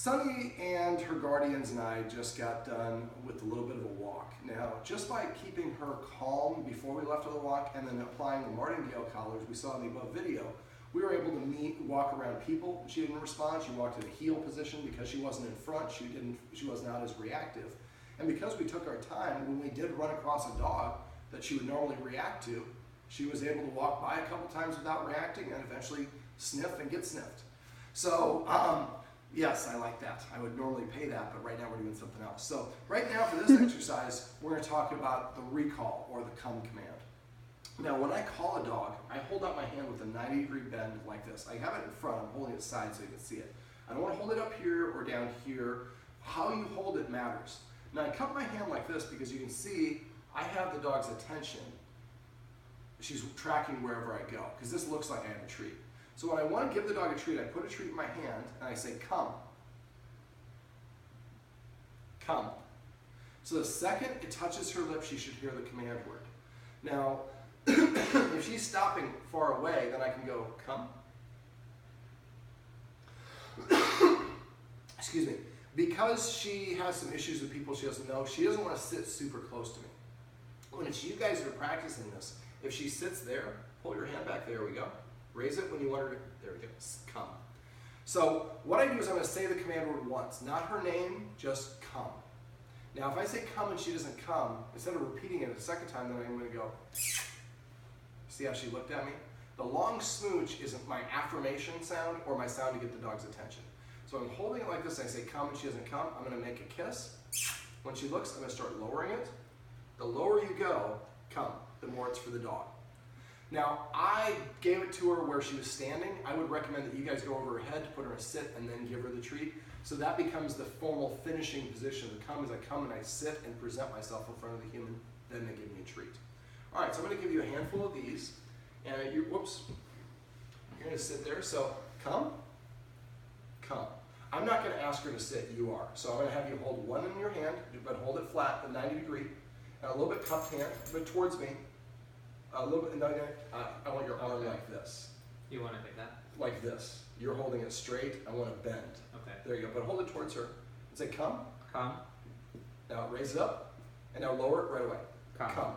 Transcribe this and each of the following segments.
Sunny and her guardians and I just got done with a little bit of a walk. Now, just by keeping her calm before we left on the walk and then applying the martingale collars we saw in the above video, we were able to walk around people. She didn't respond. She walked in a heel position because she wasn't in front. She was not as reactive. And because we took our time, when we did run across a dog that she would normally react to, she was able to walk by a couple times without reacting and eventually sniff and get sniffed. So, yes, I like that. I would normally pay that, but right now we're doing something else. So right now for this exercise, we're going to talk about the recall or the come command. Now when I call a dog, I hold out my hand with a 90-degree bend like this. I have it in front, I'm holding it side so you can see it. I don't want to hold it up here or down here. How you hold it matters. Now I cup my hand like this because you can see I have the dog's attention. She's tracking wherever I go because this looks like I have a treat. So when I want to give the dog a treat, I put a treat in my hand and I say, come. Come. So the second it touches her lips, she should hear the command word. Now, if she's stopping far away, then I can go, come. Excuse me. Because she has some issues with people she doesn't know, she doesn't want to sit super close to me. When it's you guys that are practicing this, if she sits there, pull your hand back, there we go. Raise it when you want her to, there we go, come. So what I do is I'm going to say the command word once, not her name, just come. Now if I say come and she doesn't come, instead of repeating it a second time, then I'm going to go, see how she looked at me? The long smooch isn't my affirmation sound or my sound to get the dog's attention. So I'm holding it like this, and I say come and she doesn't come, I'm going to make a kiss. When she looks, I'm going to start lowering it. The lower you go, come, the more it's for the dog. Now, I gave it to her where she was standing. I would recommend that you guys go over her head, put her in a sit, and then give her the treat. So that becomes the formal finishing position. The come is I come and I sit and present myself in front of the human, then they give me a treat. All right, so I'm going to give you a handful of these. And whoops, you're going to sit there. So come, come. I'm not going to ask her to sit, you are. So I'm going to have you hold one in your hand, but hold it flat, at 90 degree, and a little bit cupped hand, but towards me. A little bit, I want your arm like this. You want it like that? Like this. You're holding it straight, I want to bend. Okay. There you go, but hold it towards her. And say come. Come. Now raise it up, and now lower it right away. Come.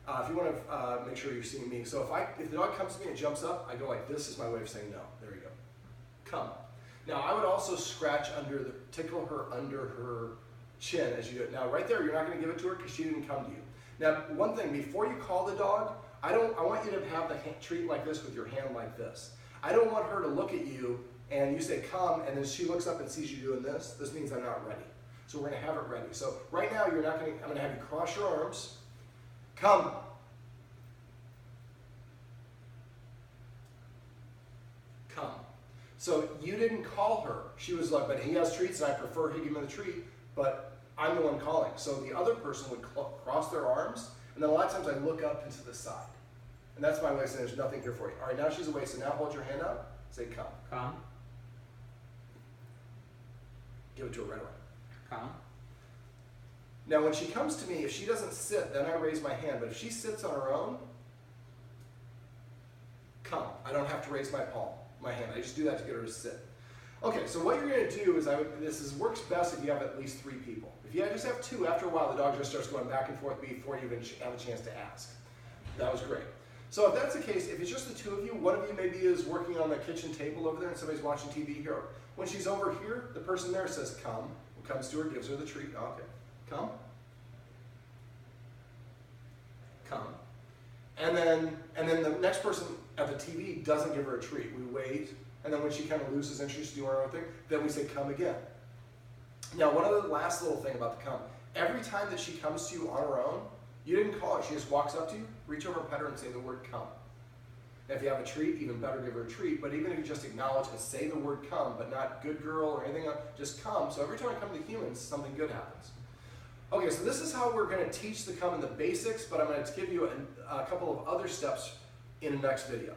If you want to make sure you're seeing me. So if the dog comes to me and jumps up, I go like this is my way of saying no. There you go. Come. Now I would also scratch tickle her under her chin as you do it. Now right there, you're not going to give it to her because she didn't come to you. Now, one thing, before you call the dog, I want you to have the treat like this with your hand like this. I don't want her to look at you and you say come and then she looks up and sees you doing this. This means I'm not ready. So we're going to have it ready. So right now, I'm going to have you cross your arms. Come. Come. So you didn't call her. She was like, but he has treats and I prefer he give me the treat, but I'm the one calling. So the other person would cross their arms, and then a lot of times I look up and to the side. And that's my way of saying there's nothing here for you. All right, now she's away, so now hold your hand up, say come. Come. Give it to her right away. Come. Now when she comes to me, if she doesn't sit, then I raise my hand, but if she sits on her own, come. I don't have to raise my hand. I just do that to get her to sit. Okay, so what you're going to do is, works best if you have at least 3 people. If you just have 2, after a while the dog just starts going back and forth before you even have a chance to ask. That was great. So if that's the case, if it's just the 2 of you, one of you maybe is working on the kitchen table over there and somebody's watching TV here. When she's over here, the person there says come, comes to her, gives her the treat. Okay, come. Come. And then the next person at the TV doesn't give her a treat. We wait. And then when she kind of loses interest in doing her own thing, then we say come again. Now, one other last little thing about the come. Every time that she comes to you on her own, you didn't call her. She just walks up to you, reach over and pet her and say the word come. Now, if you have a treat, even better, give her a treat. But even if you just acknowledge and say the word come, but not good girl or anything else, just come. So every time I come to humans, something good happens. Okay, so this is how we're going to teach the come in the basics, but I'm going to give you a couple of other steps in the next video.